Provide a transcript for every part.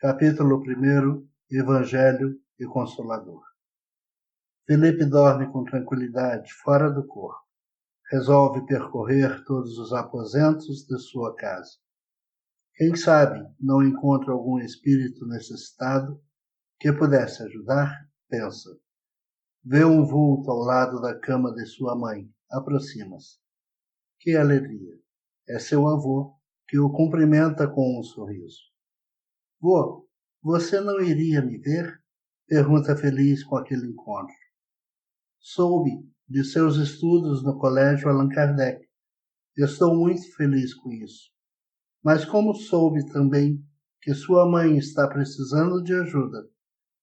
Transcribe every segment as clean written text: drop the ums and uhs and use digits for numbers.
Capítulo 1. Evangelho e Consolador. Felipe dorme com tranquilidade fora do corpo. Resolve percorrer todos os aposentos de sua casa. Quem sabe não encontra algum espírito necessitado que pudesse ajudar? Pensa. Vê um vulto ao lado da cama de sua mãe. Aproxima-se. Que alegria! É seu avô, que o cumprimenta com um sorriso. Vô, você não iria me ver? Pergunta feliz com aquele encontro. Soube de seus estudos no Colégio Allan Kardec. Estou muito feliz com isso. Mas como soube também que sua mãe está precisando de ajuda,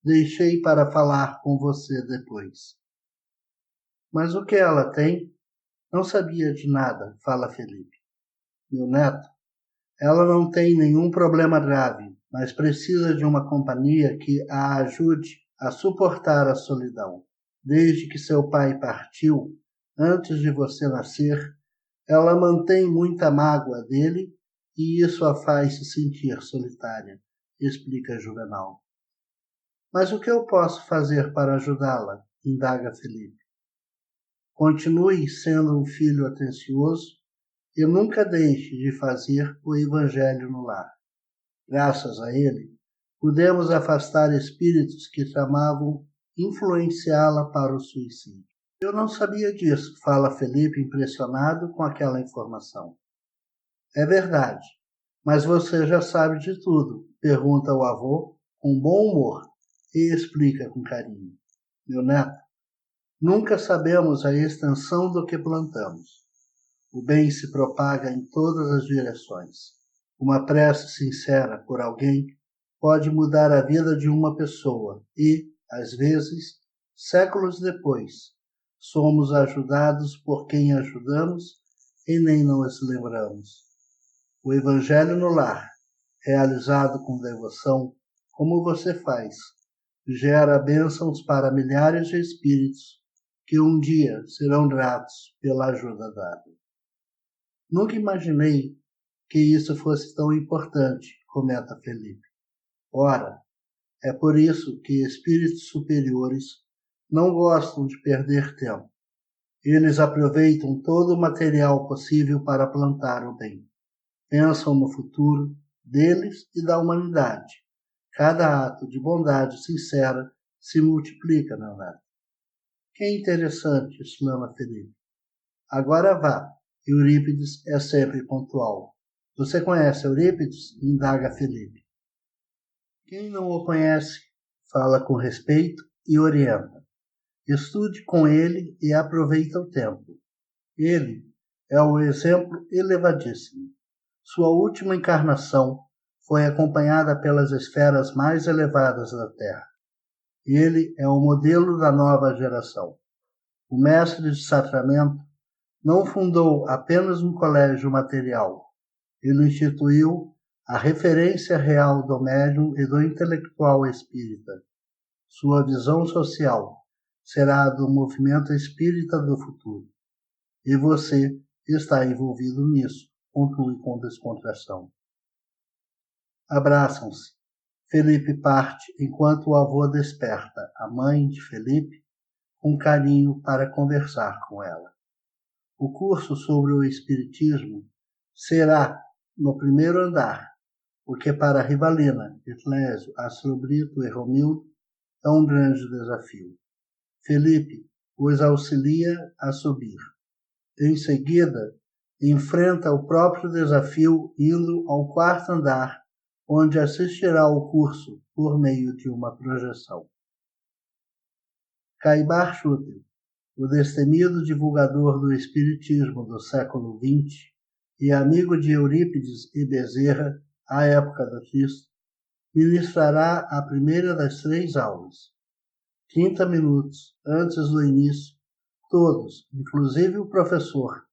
deixei para falar com você depois. Mas o que ela tem? Não sabia de nada, fala Felipe. Meu neto, ela não tem nenhum problema grave, mas precisa de uma companhia que a ajude a suportar a solidão. Desde que seu pai partiu, antes de você nascer, ela mantém muita mágoa dele e isso a faz se sentir solitária, explica Juvenal. Mas o que eu posso fazer para ajudá-la? Indaga Felipe. Continue sendo um filho atencioso e nunca deixe de fazer o evangelho no lar. Graças a ele, pudemos afastar espíritos que tramavam influenciá-la para o suicídio. Eu não sabia disso, fala Felipe impressionado com aquela informação. É verdade, mas você já sabe de tudo, pergunta o avô com bom humor e explica com carinho. Meu neto, nunca sabemos a extensão do que plantamos. O bem se propaga em todas as direções. Uma prece sincera por alguém pode mudar a vida de uma pessoa e, às vezes, séculos depois, somos ajudados por quem ajudamos e nem nos lembramos. O Evangelho no lar, realizado com devoção, como você faz, gera bênçãos para milhares de espíritos que um dia serão gratos pela ajuda dada. Nunca imaginei que isso fosse tão importante, comenta Felipe. Ora, é por isso que espíritos superiores não gostam de perder tempo. Eles aproveitam todo o material possível para plantar o bem. Pensam no futuro deles e da humanidade. Cada ato de bondade sincera se multiplica, não é? Que interessante, exclama Felipe. Agora vá. Eurípides é sempre pontual. Você conhece Eurípides? Indaga Felipe. Quem não o conhece, fala com respeito e orienta. Estude com ele e aproveita o tempo. Ele é o exemplo elevadíssimo. Sua última encarnação foi acompanhada pelas esferas mais elevadas da Terra. Ele é o modelo da nova geração. O mestre de Sacramento não fundou apenas um colégio material. Ele instituiu a referência real do médium e do intelectual espírita. Sua visão social será a do movimento espírita do futuro. E você está envolvido nisso, conclui com descontração. Abraçam-se. Felipe parte enquanto o avô desperta a mãe de Felipe com carinho para conversar com ela. O curso sobre o Espiritismo será no primeiro andar, o que para Rivalina, Etlésio, Astro Brito e Romildo é um grande desafio. Felipe os auxilia a subir. Em seguida, enfrenta o próprio desafio indo ao quarto andar, onde assistirá ao curso por meio de uma projeção. Caibar Schutel, o destemido divulgador do Espiritismo do século XX e amigo de Eurípides e Bezerra, à época do Cristo, ministrará a primeira das 3 aulas. 30 minutos antes do início, todos, inclusive o professor,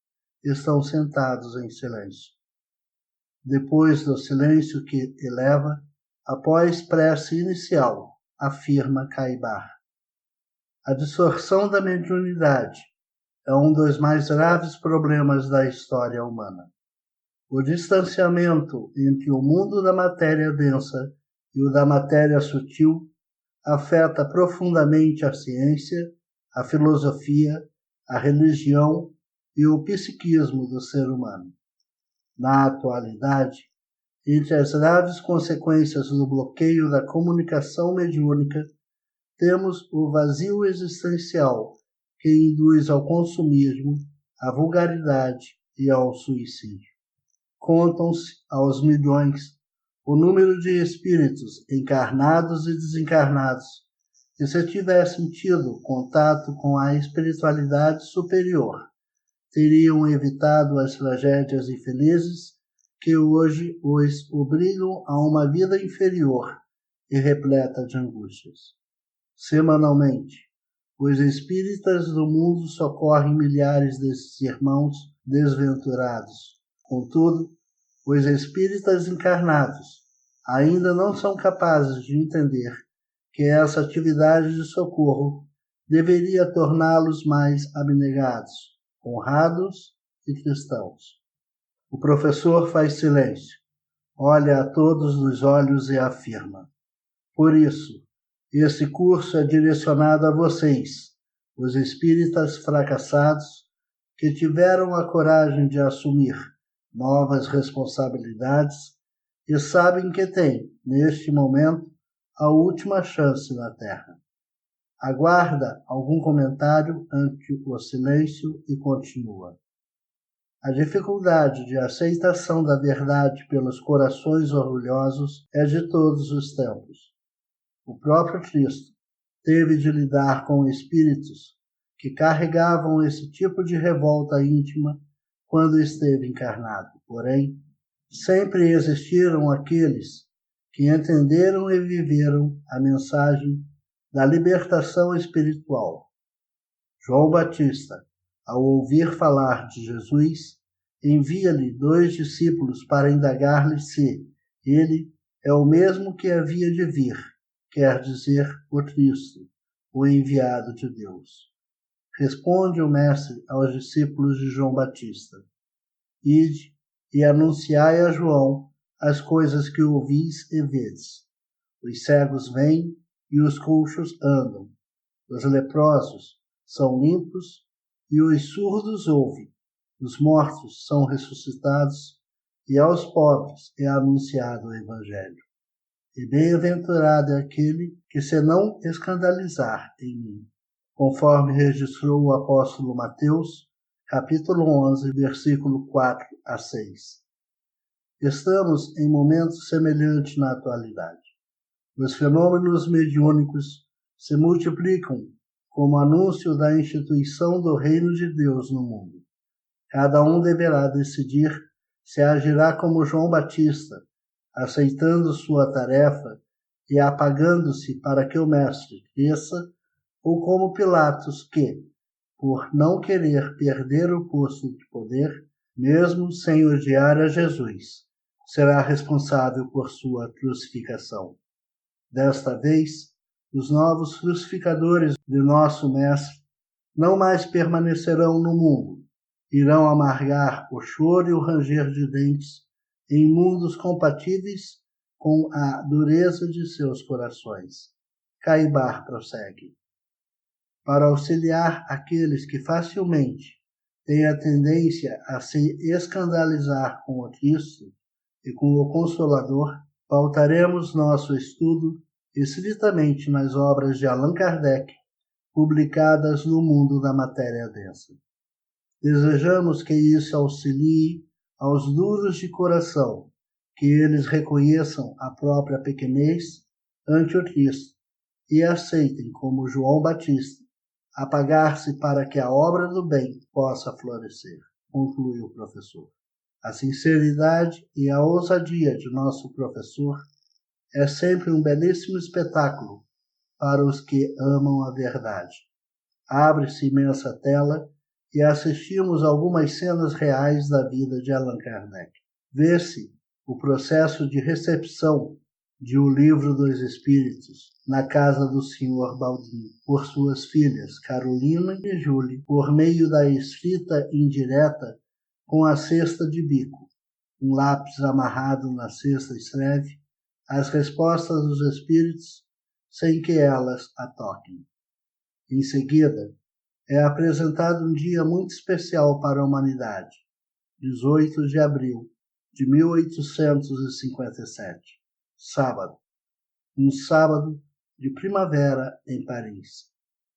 estão sentados em silêncio. Depois do silêncio que eleva, após prece inicial, afirma Caibar. A distorção da mediunidade é um dos mais graves problemas da história humana. O distanciamento entre o mundo da matéria densa e o da matéria sutil afeta profundamente a ciência, a filosofia, a religião e o psiquismo do ser humano. Na atualidade, entre as graves consequências do bloqueio da comunicação mediúnica, temos o vazio existencial que induz ao consumismo, à vulgaridade e ao suicídio. Contam-se aos milhões o número de espíritos encarnados e desencarnados que, se tivessem tido contato com a espiritualidade superior, teriam evitado as tragédias infelizes que hoje os obrigam a uma vida inferior e repleta de angústias. Semanalmente, os espíritas do mundo socorrem milhares desses irmãos desventurados. Contudo, os espíritas encarnados ainda não são capazes de entender que essa atividade de socorro deveria torná-los mais abnegados, honrados e cristãos. O professor faz silêncio, olha a todos nos olhos e afirma: por isso, esse curso é direcionado a vocês, os espíritas fracassados que tiveram a coragem de assumir novas responsabilidades e sabem que têm, neste momento, a última chance na Terra. Aguarda algum comentário ante o silêncio e continua. A dificuldade de aceitação da verdade pelos corações orgulhosos é de todos os tempos. O próprio Cristo teve de lidar com espíritos que carregavam esse tipo de revolta íntima quando esteve encarnado. Porém, sempre existiram aqueles que entenderam e viveram a mensagem da libertação espiritual. João Batista, ao ouvir falar de Jesus, envia-lhe 2 discípulos para indagar-lhe se ele é o mesmo que havia de vir, quer dizer, o Cristo, o enviado de Deus. Responde o Mestre aos discípulos de João Batista: ide e anunciai a João as coisas que ouvis e vedes. Os cegos vêm e os coxos andam, os leprosos são limpos e os surdos ouvem, os mortos são ressuscitados e aos pobres é anunciado o Evangelho. E bem-aventurado é aquele que se não escandalizar em mim, conforme registrou o apóstolo Mateus, capítulo 11, versículo 4 a 6. Estamos em momentos semelhantes na atualidade. Os fenômenos mediúnicos se multiplicam como anúncio da instituição do reino de Deus no mundo. Cada um deverá decidir se agirá como João Batista, aceitando sua tarefa e apagando-se para que o Mestre cresça, ou como Pilatos que, por não querer perder o posto de poder, mesmo sem odiar a Jesus, será responsável por sua crucificação. Desta vez, os novos crucificadores de nosso Mestre não mais permanecerão no mundo, irão amargar o choro e o ranger de dentes em mundos compatíveis com a dureza de seus corações. Caibar prossegue. Para auxiliar aqueles que facilmente têm a tendência a se escandalizar com o Cristo e com o Consolador, pautaremos nosso estudo estritamente nas obras de Allan Kardec, publicadas no mundo da matéria densa. Desejamos que isso auxilie aos duros de coração, que eles reconheçam a própria pequenez ante o Cristo e aceitem, como João Batista, apagar-se para que a obra do bem possa florescer, concluiu o professor. A sinceridade e a ousadia de nosso professor é sempre um belíssimo espetáculo para os que amam a verdade. Abre-se imensa tela e assistimos algumas cenas reais da vida de Allan Kardec. Vê-se o processo de recepção de O Livro dos Espíritos na casa do Sr. Baldin por suas filhas Carolina e Júlia, por meio da escrita indireta com a cesta de bico. Um lápis amarrado na cesta escreve: as respostas dos espíritos sem que elas a toquem. Em seguida, é apresentado um dia muito especial para a humanidade, 18 de abril de 1857, sábado. Um sábado de primavera em Paris.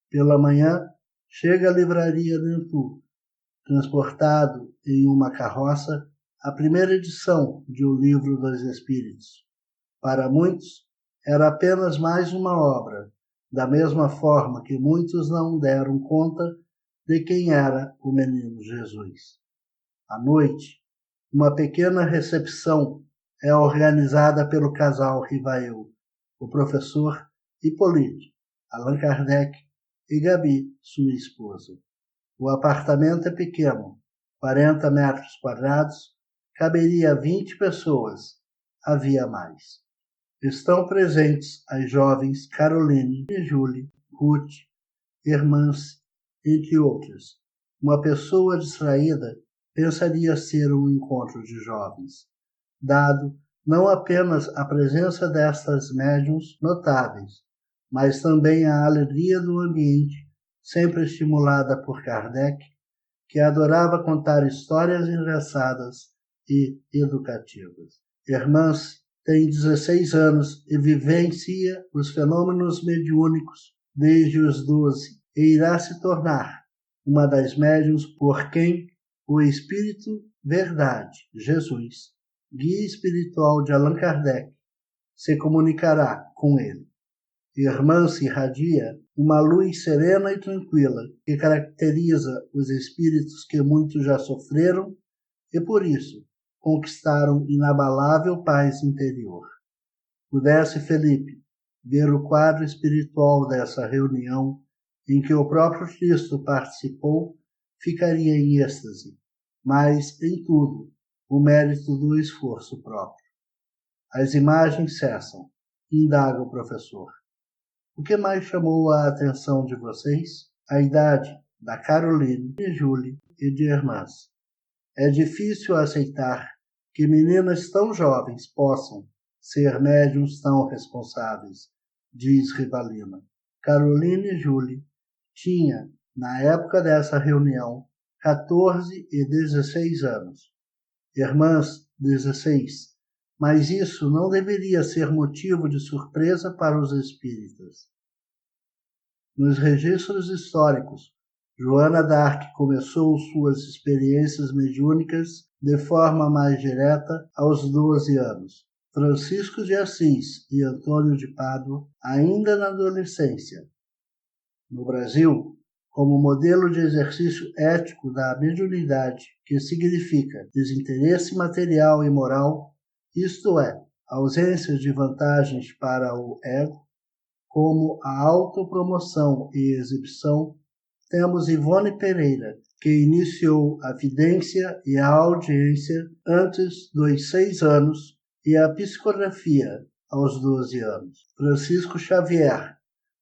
Pela manhã, chega à livraria Dentu, transportado em uma carroça, a primeira edição de O Livro dos Espíritos. Para muitos, era apenas mais uma obra, da mesma forma que muitos não deram conta de quem era o menino Jesus. À noite, uma pequena recepção é organizada pelo casal Rivail, o professor Hippolyte, Allan Kardec e Gabi, sua esposa. O apartamento é pequeno, 40 metros quadrados, caberia 20 pessoas. Havia mais. Estão presentes as jovens Caroline e Julie, Ruth, Hermance, entre outras. Uma pessoa distraída pensaria ser um encontro de jovens, dado não apenas a presença destas médiuns notáveis, mas também a alegria do ambiente, sempre estimulada por Kardec, que adorava contar histórias engraçadas e educativas. Hermance tem 16 anos e vivencia os fenômenos mediúnicos desde os 12 e irá se tornar uma das médiuns por quem o Espírito Verdade, Jesus, guia espiritual de Allan Kardec, se comunicará com ele. Hermance irradia uma luz serena e tranquila que caracteriza os espíritos que muito já sofreram e, por isso, conquistaram inabalável paz interior. Pudesse Felipe ver o quadro espiritual dessa reunião em que o próprio Cristo participou, ficaria em êxtase, mas, em tudo, o mérito do esforço próprio. As imagens cessam, indaga o professor. O que mais chamou a atenção de vocês? A idade da Caroline, de Julie e de Hermance. É difícil aceitar que meninas tão jovens possam ser médiuns tão responsáveis, diz Rivalina. Caroline e Julie tinha, na época dessa reunião, 14 e 16 anos. Hermance, 16. Mas isso não deveria ser motivo de surpresa para os espíritas. Nos registros históricos, Joana d'Arc começou suas experiências mediúnicas de forma mais direta aos 12 anos. Francisco de Assis e Antônio de Pádua, ainda na adolescência. No Brasil, como modelo de exercício ético da mediunidade, que significa desinteresse material e moral, isto é, ausência de vantagens para o ego, como a autopromoção e exibição, temos Ivone Pereira, que iniciou a vidência e a audiência antes dos 6 anos e a psicografia aos 12 anos. Francisco Xavier,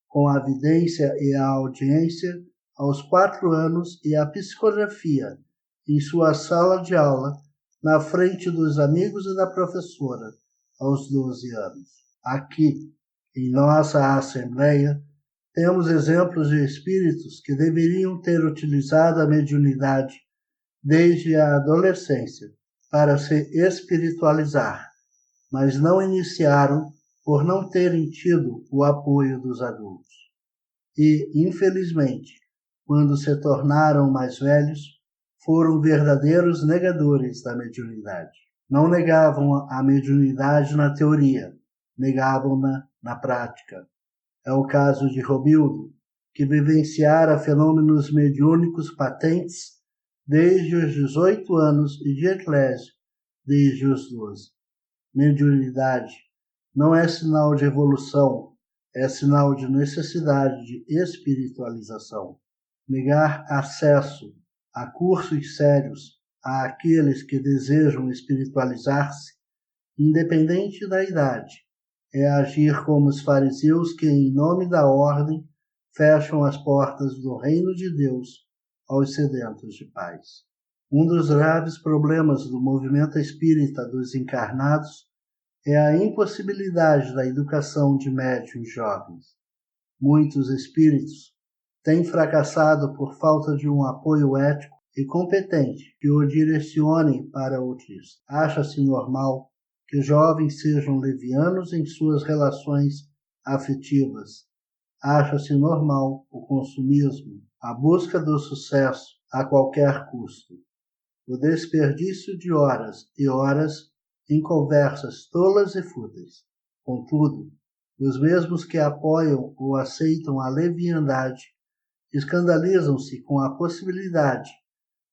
com a vidência e a audiência aos 4 anos e a psicografia em sua sala de aula, na frente dos amigos e da professora, aos 12 anos. Aqui, em nossa Assembleia, temos exemplos de espíritos que deveriam ter utilizado a mediunidade desde a adolescência para se espiritualizar, mas não iniciaram por não terem tido o apoio dos adultos. E, infelizmente, quando se tornaram mais velhos, foram verdadeiros negadores da mediunidade. Não negavam a mediunidade na teoria, negavam-na na prática. É o caso de Romildo, que vivenciara fenômenos mediúnicos patentes desde os 18 anos e de Eclésio desde os 12. Mediunidade não é sinal de evolução, é sinal de necessidade de espiritualização. Negar acesso a cursos sérios àqueles que desejam espiritualizar-se, independente da idade, é agir como os fariseus que, em nome da ordem, fecham as portas do reino de Deus aos sedentos de paz. Um dos graves problemas do movimento espírita dos encarnados é a impossibilidade da educação de médiuns jovens. Muitos espíritos têm fracassado por falta de um apoio ético e competente que o direcione para o Cristo. Acha-se normal que jovens sejam levianos em suas relações afetivas. Acha-se normal o consumismo, a busca do sucesso a qualquer custo, o desperdício de horas e horas em conversas tolas e fúteis. Contudo, os mesmos que apoiam ou aceitam a leviandade escandalizam-se com a possibilidade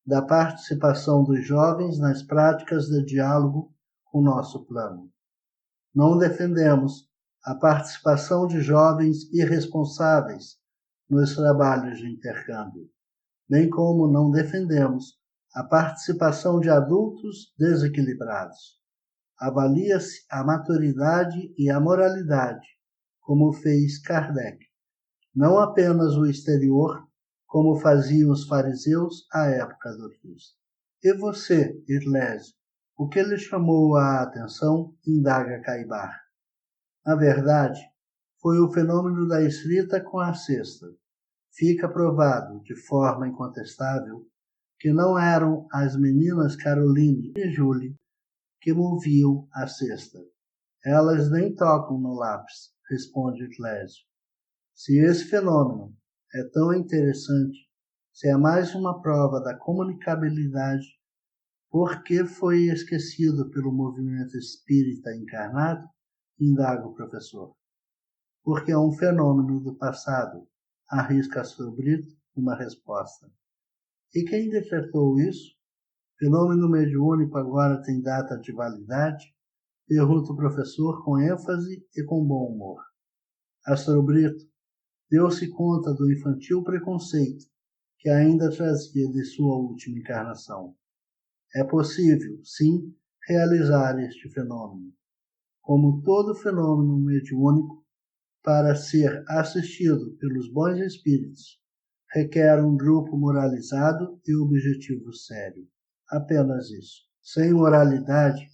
da participação dos jovens nas práticas de diálogo com nosso plano. Não defendemos a participação de jovens irresponsáveis nos trabalhos de intercâmbio, bem como não defendemos a participação de adultos desequilibrados. Avalia-se a maturidade e a moralidade, como fez Kardec, não apenas o exterior, como faziam os fariseus à época do Cristo. E você, Irlésio, o que lhe chamou a atenção? Indaga Caibar. Na verdade, foi o fenômeno da escrita com a cesta. Fica provado, de forma incontestável, que não eram as meninas Caroline e Julie que moviam a cesta. Elas nem tocam no lápis, responde Irlésio. Se esse fenômeno é tão interessante, se é mais uma prova da comunicabilidade, por que foi esquecido pelo movimento espírita encarnado? Indaga o professor. Porque é um fenômeno do passado, arrisca Astro Brito uma resposta. E quem decretou isso? Fenômeno mediúnico agora tem data de validade? Pergunta o professor com ênfase e com bom humor. Astro Brito deu-se conta do infantil preconceito que ainda trazia de sua última encarnação. É possível, sim, realizar este fenômeno. Como todo fenômeno mediúnico, para ser assistido pelos bons espíritos, requer um grupo moralizado e objetivo sério. Apenas isso. Sem moralidade,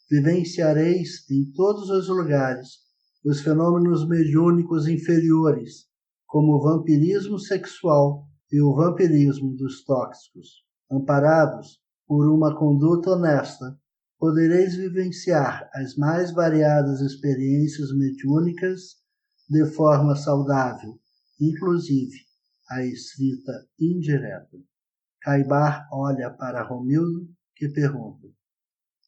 vivenciareis em todos os lugares os fenômenos mediúnicos inferiores, como o vampirismo sexual e o vampirismo dos tóxicos. Amparados por uma conduta honesta, podereis vivenciar as mais variadas experiências mediúnicas de forma saudável, inclusive a escrita indireta. Caibar olha para Romildo, que pergunta: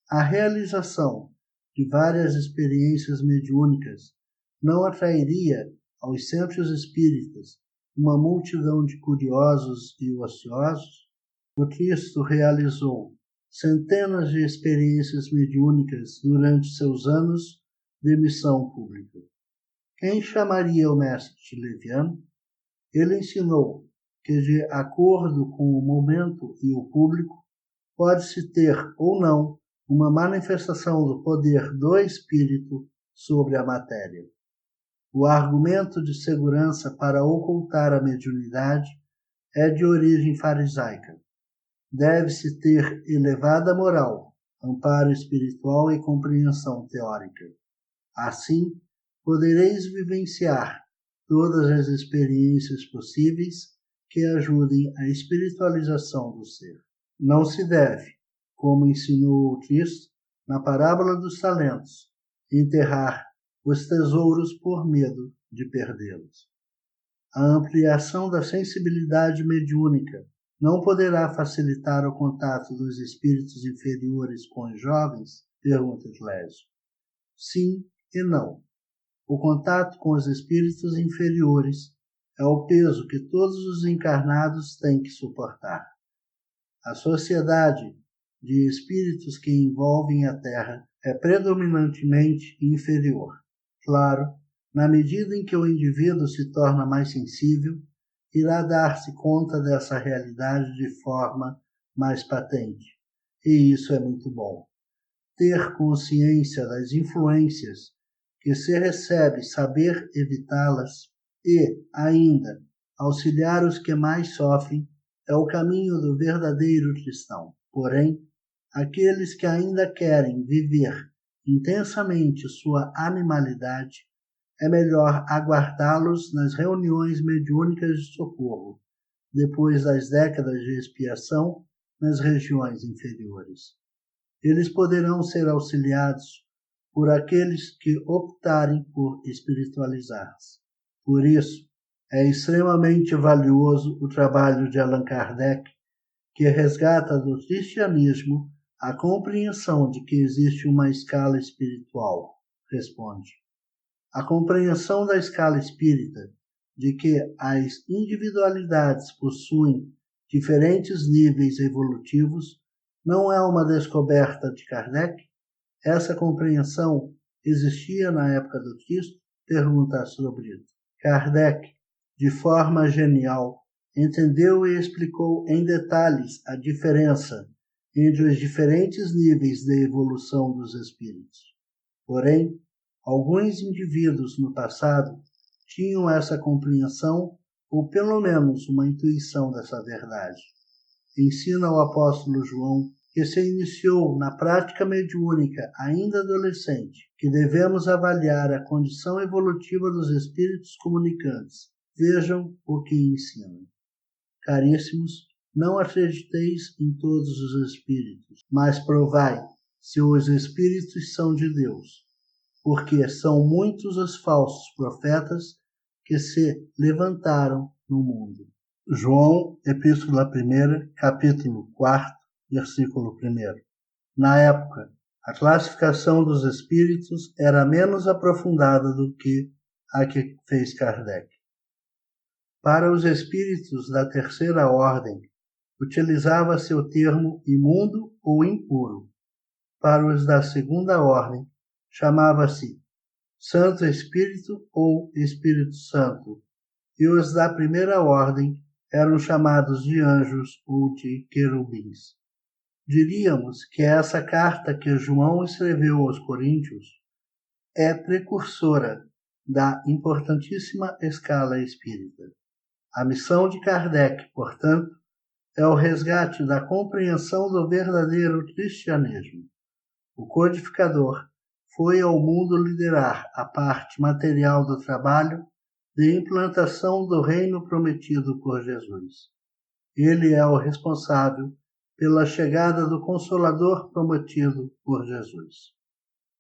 a realização de várias experiências mediúnicas não atrairia aos centros espíritas uma multidão de curiosos e ociosos? O Cristo realizou centenas de experiências mediúnicas durante seus anos de missão pública. Quem chamaria o mestre de leviano? Ele ensinou que, de acordo com o momento e o público, pode-se ter ou não uma manifestação do poder do espírito sobre a matéria. O argumento de segurança para ocultar a mediunidade é de origem farisaica. Deve-se ter elevada moral, amparo espiritual e compreensão teórica. Assim, podereis vivenciar todas as experiências possíveis que ajudem à espiritualização do ser. Não se deve, como ensinou o Cristo na parábola dos talentos, enterrar os tesouros por medo de perdê-los. A ampliação da sensibilidade mediúnica não poderá facilitar o contato dos espíritos inferiores com os jovens? Pergunta Irlésio. Sim e não. O contato com os espíritos inferiores é o peso que todos os encarnados têm que suportar. A sociedade de espíritos que envolvem a Terra é predominantemente inferior. Claro, na medida em que o indivíduo se torna mais sensível, irá dar-se conta dessa realidade de forma mais patente. E isso é muito bom. Ter consciência das influências que se recebe, saber evitá-las e, ainda, auxiliar os que mais sofrem é o caminho do verdadeiro cristão. Porém, aqueles que ainda querem viver intensamente sua animalidade, é melhor aguardá-los nas reuniões mediúnicas de socorro, depois das décadas de expiação nas regiões inferiores. Eles poderão ser auxiliados por aqueles que optarem por espiritualizar-se. Por isso, é extremamente valioso o trabalho de Allan Kardec, que resgata do cristianismo a compreensão de que existe uma escala espiritual. Responde: a compreensão da escala espírita, de que as individualidades possuem diferentes níveis evolutivos, não é uma descoberta de Kardec? Essa compreensão existia na época do Cristo? Pergunta Astro Brito. Kardec, de forma genial, entendeu e explicou em detalhes a diferença entre os diferentes níveis de evolução dos espíritos. Porém, alguns indivíduos no passado tinham essa compreensão ou pelo menos uma intuição dessa verdade. Ensina o apóstolo João, que se iniciou na prática mediúnica ainda adolescente, que devemos avaliar a condição evolutiva dos espíritos comunicantes. Vejam o que ensina. Caríssimos, não acrediteis em todos os espíritos, mas provai se os espíritos são de Deus, porque são muitos os falsos profetas que se levantaram no mundo. João, Epístola 1, capítulo 4, versículo 1. Na época, a classificação dos espíritos era menos aprofundada do que a que fez Kardec. Para os espíritos da terceira ordem, utilizava-se o termo imundo ou impuro. Para os da segunda ordem, chamava-se Santo Espírito ou Espírito Santo, e os da primeira ordem eram chamados de anjos ou de querubins. Diríamos que essa carta que João escreveu aos Coríntios é precursora da importantíssima escala espírita. A missão de Kardec, portanto, é o resgate da compreensão do verdadeiro cristianismo. O codificador foi ao mundo liderar a parte material do trabalho de implantação do reino prometido por Jesus. Ele é o responsável pela chegada do Consolador prometido por Jesus.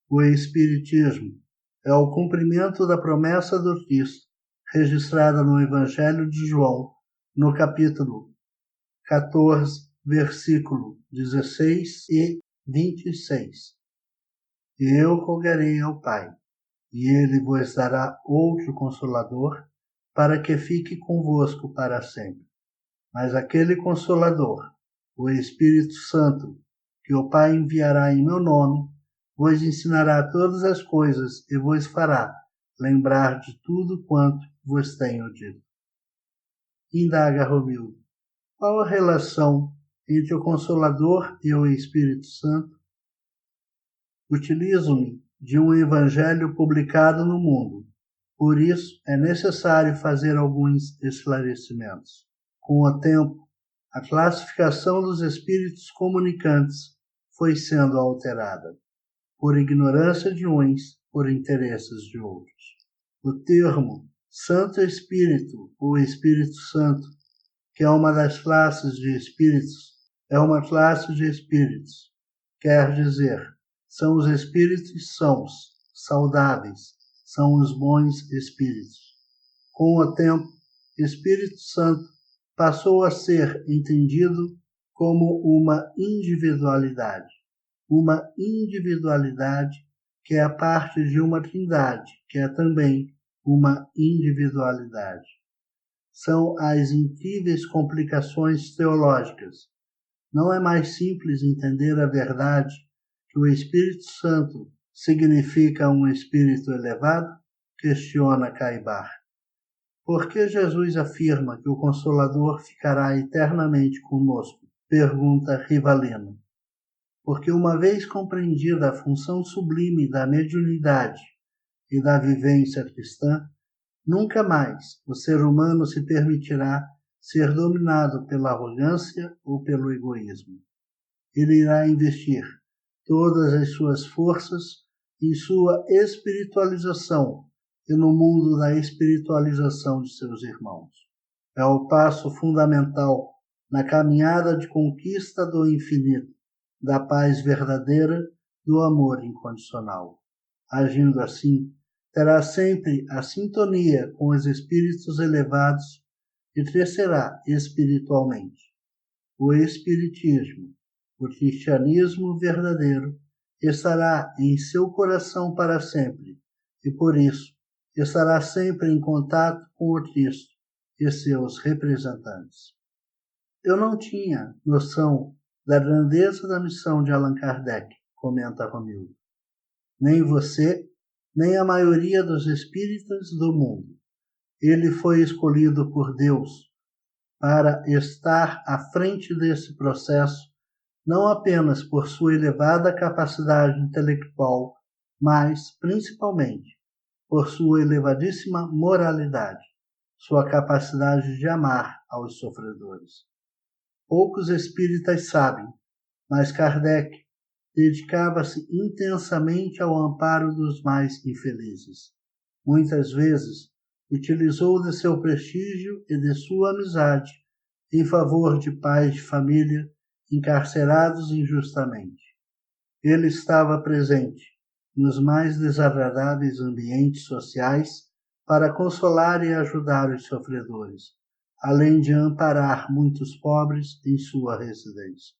O Espiritismo é o cumprimento da promessa do Cristo, registrada no Evangelho de João, no capítulo 14, versículo 16 e 26. Eu rogarei ao Pai, e ele vos dará outro Consolador, para que fique convosco para sempre. Mas aquele Consolador, o Espírito Santo, que o Pai enviará em meu nome, vos ensinará todas as coisas e vos fará lembrar de tudo quanto vos tenho dito. Indaga Romildo: qual a relação entre o Consolador e o Espírito Santo? Utilizo-me de um evangelho publicado no mundo. Por isso, é necessário fazer alguns esclarecimentos. Com o tempo, a classificação dos espíritos comunicantes foi sendo alterada, por ignorância de uns, por interesses de outros. O termo Santo Espírito ou Espírito Santo, que é uma das classes de espíritos, é uma classe de espíritos. Quer dizer, são os espíritos sãos, saudáveis, são os bons espíritos. Com o tempo, Espírito Santo passou a ser entendido como uma individualidade que é parte de uma trindade, que é também uma individualidade. São as incríveis complicações teológicas. Não é mais simples entender a verdade que o Espírito Santo significa um espírito elevado? Questiona Caibar. Por que Jesus afirma que o Consolador ficará eternamente conosco? Pergunta Rivalino. Porque uma vez compreendida a função sublime da mediunidade e da vivência cristã, nunca mais o ser humano se permitirá ser dominado pela arrogância ou pelo egoísmo. Ele irá investir todas as suas forças em sua espiritualização e no mundo da espiritualização de seus irmãos. É o passo fundamental na caminhada de conquista do infinito, da paz verdadeira, do amor incondicional. Agindo assim, terá sempre a sintonia com os espíritos elevados e crescerá espiritualmente. O espiritismo, o cristianismo verdadeiro, estará em seu coração para sempre e, por isso, estará sempre em contato com o Cristo e seus representantes. Eu não tinha noção da grandeza da missão de Allan Kardec, comenta Romildo. Nem você, nem a maioria dos espíritas do mundo. Ele foi escolhido por Deus para estar à frente desse processo, não apenas por sua elevada capacidade intelectual, mas, principalmente, por sua elevadíssima moralidade, sua capacidade de amar aos sofredores. Poucos espíritas sabem, mas Kardec dedicava-se intensamente ao amparo dos mais infelizes. Muitas vezes, utilizou de seu prestígio e de sua amizade em favor de pais de família encarcerados injustamente. Ele estava presente nos mais desagradáveis ambientes sociais para consolar e ajudar os sofredores, além de amparar muitos pobres em sua residência.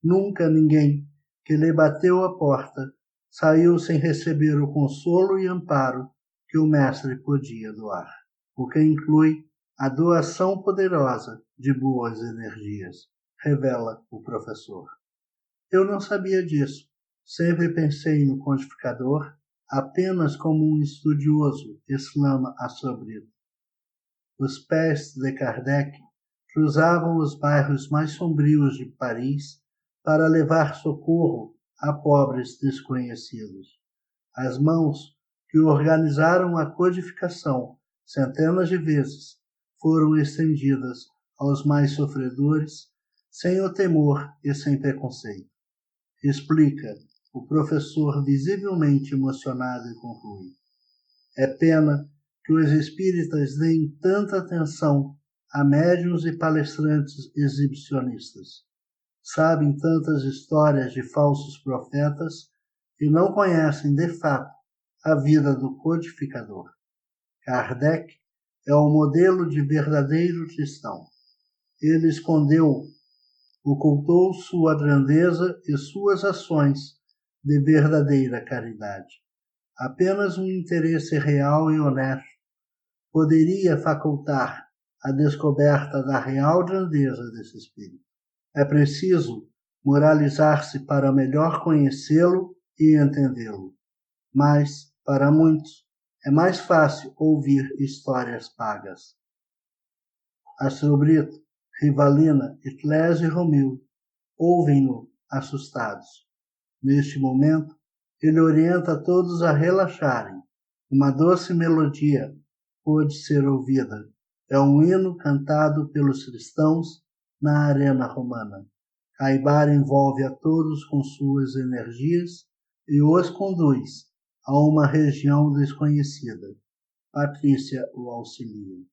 Nunca ninguém que lhe bateu a porta saiu sem receber o consolo e amparo que o mestre podia doar, o que inclui a doação poderosa de boas energias, revela o professor. Eu não sabia disso. Sempre pensei no codificador apenas como um estudioso, exclama a sobrina. Os pés de Kardec cruzavam os bairros mais sombrios de Paris para levar socorro a pobres desconhecidos. As mãos que organizaram a codificação centenas de vezes foram estendidas aos mais sofredores sem o temor e sem preconceito. Explica o professor visivelmente emocionado e conclui. É pena que os espíritas deem tanta atenção a médiuns e palestrantes exibicionistas. Sabem tantas histórias de falsos profetas e não conhecem, de fato, a vida do codificador. Kardec é o modelo de verdadeiro cristão. Ele ocultou sua grandeza e suas ações de verdadeira caridade. Apenas um interesse real e honesto poderia facultar a descoberta da real grandeza desse espírito. É preciso moralizar-se para melhor conhecê-lo e entendê-lo. Mas, para muitos, é mais fácil ouvir histórias pagas. Astro Brito, Rivalina, Clésio e Romildo ouvem-no assustados. Neste momento, ele orienta todos a relaxarem. Uma doce melodia pôde ser ouvida. É um hino cantado pelos cristãos na arena romana. Caibar envolve a todos com suas energias e os conduz a uma região desconhecida. Patrícia o auxilia.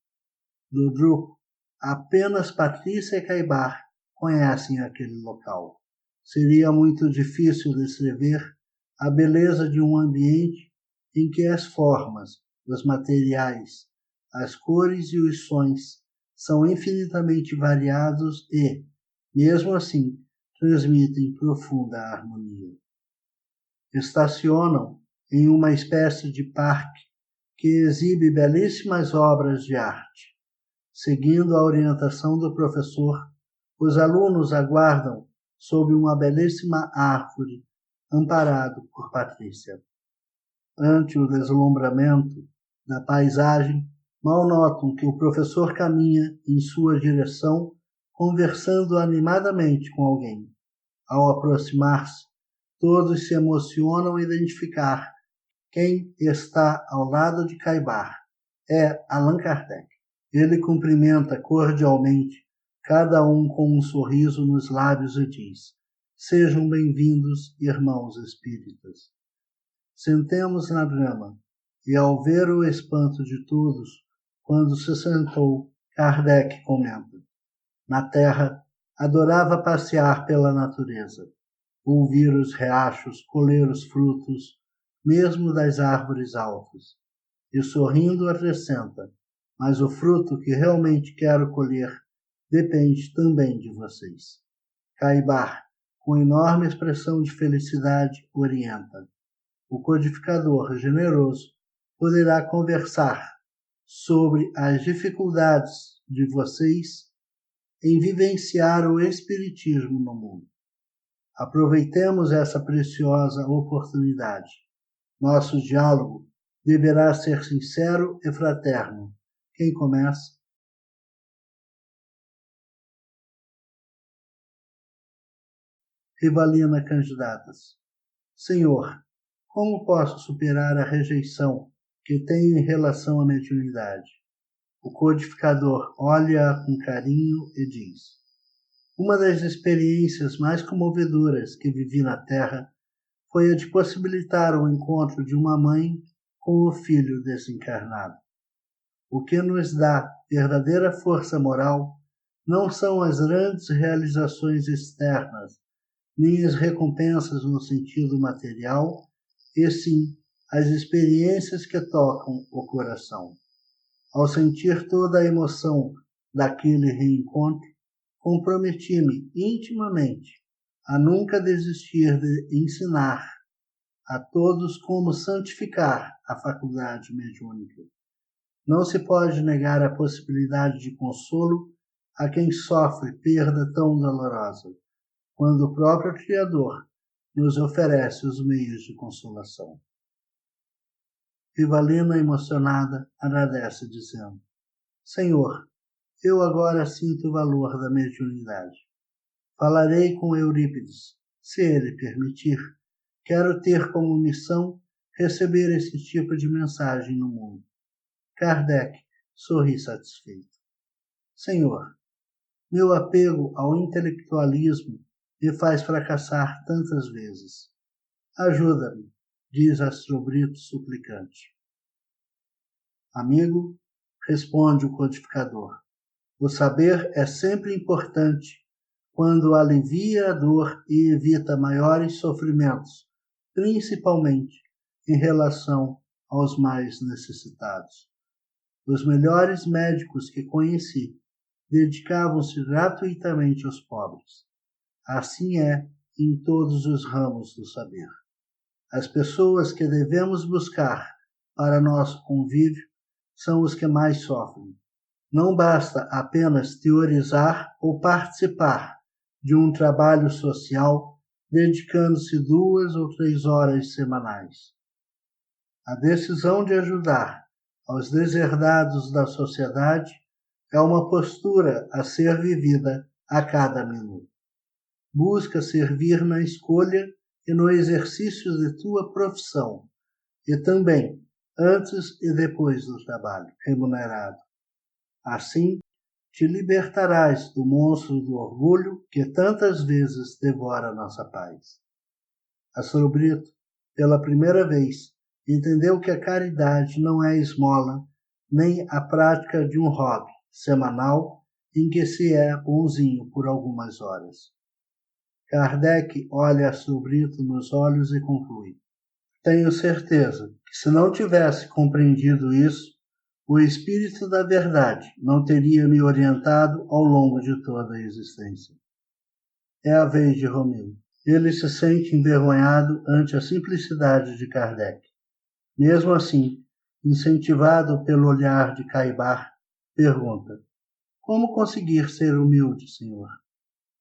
Do grupo, apenas Patrícia e Caibar conhecem aquele local. Seria muito difícil descrever a beleza de um ambiente em que as formas, os materiais, as cores e os sons são infinitamente variados e, mesmo assim, transmitem profunda harmonia. Estacionam em uma espécie de parque que exibe belíssimas obras de arte. Seguindo a orientação do professor, os alunos aguardam sob uma belíssima árvore, amparado por Patrícia. Ante o deslumbramento da paisagem, mal notam que o professor caminha em sua direção, conversando animadamente com alguém. Ao aproximar-se, todos se emocionam em identificar quem está ao lado de Caibar. É Allan Kardec. Ele cumprimenta cordialmente cada um com um sorriso nos lábios e diz: sejam bem-vindos, irmãos espíritas. Sentemos na grama, e ao ver o espanto de todos, quando se sentou, Kardec comenta: na terra, adorava passear pela natureza, ouvir os riachos, colher os frutos, mesmo das árvores altas. E sorrindo acrescenta: mas o fruto que realmente quero colher depende também de vocês. Caibar, com enorme expressão de felicidade, orienta: o codificador generoso poderá conversar sobre as dificuldades de vocês em vivenciar o Espiritismo no mundo. Aproveitemos essa preciosa oportunidade. Nosso diálogo deverá ser sincero e fraterno. Quem começa? Rivalina Candidatas. Senhor, como posso superar a rejeição que tenho em relação à mediunidade? O codificador olha com carinho e diz: uma das experiências mais comovedoras que vivi na Terra foi a de possibilitar o encontro de uma mãe com o filho desencarnado. O que nos dá verdadeira força moral não são as grandes realizações externas, nem as recompensas no sentido material, e sim as experiências que tocam o coração. Ao sentir toda a emoção daquele reencontro, comprometi-me intimamente a nunca desistir de ensinar a todos como santificar a faculdade mediúnica. Não se pode negar a possibilidade de consolo a quem sofre perda tão dolorosa, quando o próprio Criador nos oferece os meios de consolação. Rivalina, emocionada, agradece, dizendo: Senhor, eu agora sinto o valor da mediunidade. Falarei com Eurípides, se ele permitir. Quero ter como missão receber esse tipo de mensagem no mundo. Kardec sorri satisfeito. Senhor, meu apego ao intelectualismo me faz fracassar tantas vezes. Ajuda-me, diz Astrobrito suplicante. Amigo, responde o codificador, o saber é sempre importante quando alivia a dor e evita maiores sofrimentos, principalmente em relação aos mais necessitados. Os melhores médicos que conheci dedicavam-se gratuitamente aos pobres. Assim é em todos os ramos do saber. As pessoas que devemos buscar para nosso convívio são os que mais sofrem. Não basta apenas teorizar ou participar de um trabalho social dedicando-se 2 ou 3 horas semanais. A decisão de ajudar aos deserdados da sociedade é uma postura a ser vivida a cada minuto. Busca servir na escolha e no exercício de tua profissão, e também antes e depois do trabalho remunerado. Assim, te libertarás do monstro do orgulho que tantas vezes devora nossa paz. Astrobrito, pela primeira vez, entendeu que a caridade não é esmola, nem a prática de um hobby semanal em que se é bonzinho por algumas horas. Kardec olha Astrobrito nos olhos e conclui: tenho certeza que se não tivesse compreendido isso, o Espírito da Verdade não teria me orientado ao longo de toda a existência. É a vez de Romeu. Ele se sente envergonhado ante a simplicidade de Kardec. Mesmo assim, incentivado pelo olhar de Caibar, pergunta: como conseguir ser humilde, Senhor?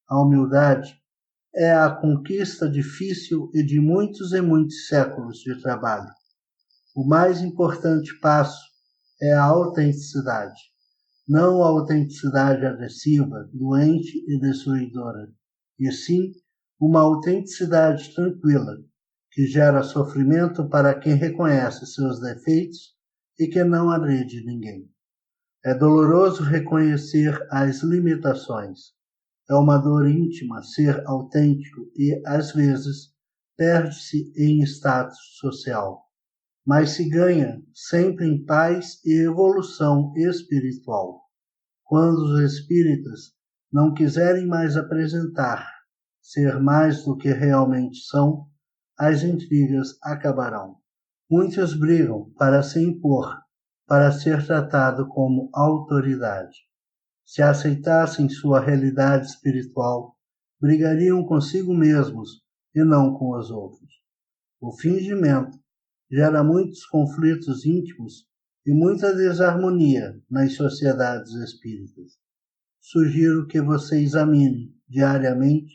A humildade é a conquista difícil e de muitos e muitos séculos de trabalho. O mais importante passo é a autenticidade, não a autenticidade agressiva, doente e destruidora, e sim uma autenticidade tranquila, que gera sofrimento para quem reconhece seus defeitos e que não agride ninguém. É doloroso reconhecer as limitações. É uma dor íntima ser autêntico e, às vezes, perde-se em status social, mas se ganha sempre em paz e evolução espiritual. Quando os espíritas não quiserem mais apresentar ser mais do que realmente são, as intrigas acabarão. Muitos brigam para se impor, para ser tratado como autoridade. Se aceitassem sua realidade espiritual, brigariam consigo mesmos e não com os outros. O fingimento gera muitos conflitos íntimos e muita desarmonia nas sociedades espíritas. Sugiro que você examine diariamente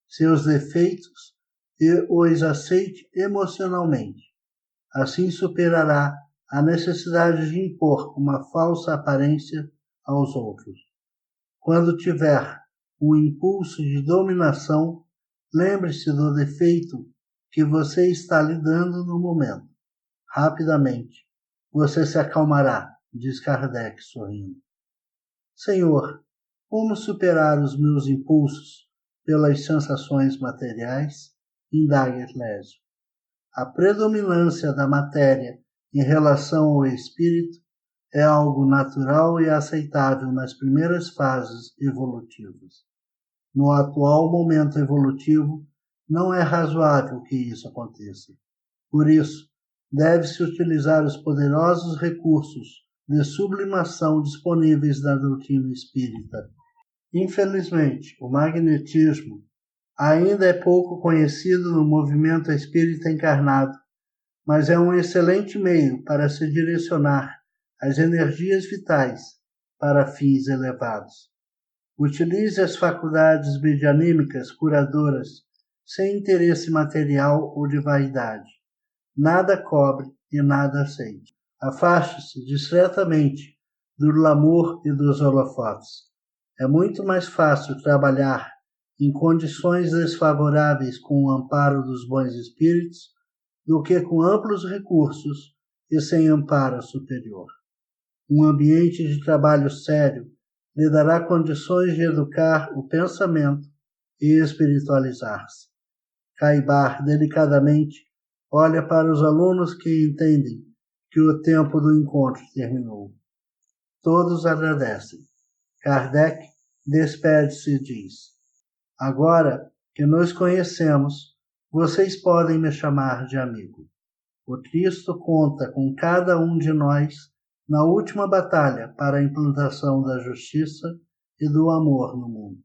seus defeitos e os aceite emocionalmente. Assim superará a necessidade de impor uma falsa aparência aos outros. Quando tiver um impulso de dominação, lembre-se do defeito que você está lidando no momento. Rapidamente, você se acalmará, diz Kardec sorrindo. Senhor, como superar os meus impulsos pelas sensações materiais? Indaga Clésio. A predominância da matéria em relação ao espírito é algo natural e aceitável nas primeiras fases evolutivas. No atual momento evolutivo, não é razoável que isso aconteça. Por isso, deve-se utilizar os poderosos recursos de sublimação disponíveis na doutrina espírita. Infelizmente, o magnetismo ainda é pouco conhecido no movimento espírita encarnado, mas é um excelente meio para se direcionar as energias vitais para fins elevados. Utilize as faculdades medianímicas curadoras sem interesse material ou de vaidade. Nada cobre e nada aceite. Afaste-se discretamente do glamour e dos holofotes. É muito mais fácil trabalhar em condições desfavoráveis com o amparo dos bons espíritos do que com amplos recursos e sem amparo superior. Um ambiente de trabalho sério lhe dará condições de educar o pensamento e espiritualizar-se. Caibar delicadamente olha para os alunos que entendem que o tempo do encontro terminou. Todos agradecem. Kardec despede-se e diz: agora que nos conhecemos, vocês podem me chamar de amigo. O Cristo conta com cada um de nós na última batalha para a implantação da justiça e do amor no mundo.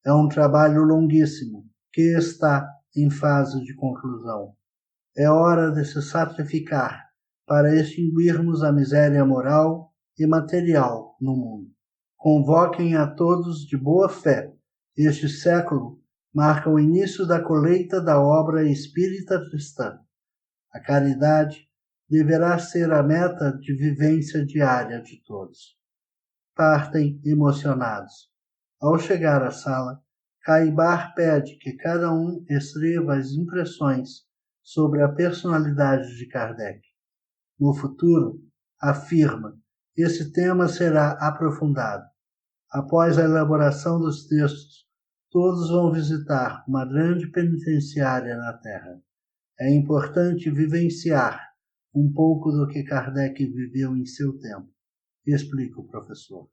É um trabalho longuíssimo que está em fase de conclusão. É hora de se sacrificar para extinguirmos a miséria moral e material no mundo. Convoquem a todos de boa fé. Este século marca o início da colheita da obra espírita cristã. A caridade deverá ser a meta de vivência diária de todos. Partem emocionados. Ao chegar à sala, Caibar pede que cada um escreva as impressões sobre a personalidade de Kardec. No futuro, afirma, esse tema será aprofundado. Após a elaboração dos textos, todos vão visitar uma grande penitenciária na Terra. É importante vivenciar um pouco do que Kardec viveu em seu tempo, explica o professor.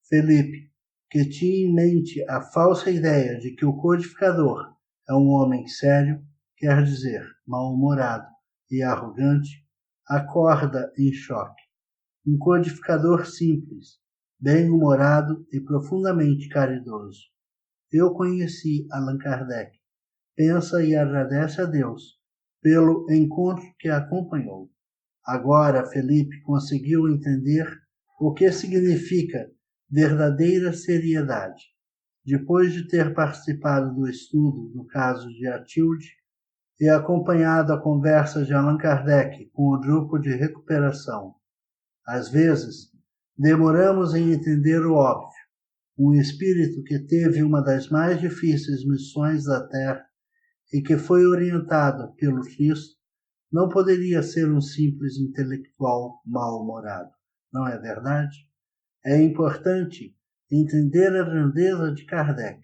Felipe, que tinha em mente a falsa ideia de que o codificador é um homem sério, quer dizer, mal-humorado e arrogante, acorda em choque. Um codificador simples, bem-humorado e profundamente caridoso. Eu conheci Allan Kardec. Pensa e agradece a Deus pelo encontro que acompanhou. Agora Felipe conseguiu entender o que significa verdadeira seriedade. Depois de ter participado do estudo do caso de Atilde e acompanhado a conversa de Allan Kardec com o grupo de recuperação, às vezes demoramos em entender o óbvio. Um espírito que teve uma das mais difíceis missões da Terra e que foi orientado pelo Cristo, não poderia ser um simples intelectual mal-humorado. Não é verdade? É importante entender a grandeza de Kardec.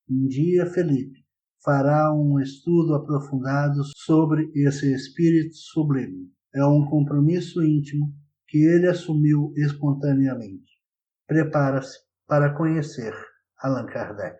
Um dia, Felipe fará um estudo aprofundado sobre esse espírito sublime. É um compromisso íntimo que ele assumiu espontaneamente. Prepara-se para conhecer Allan Kardec.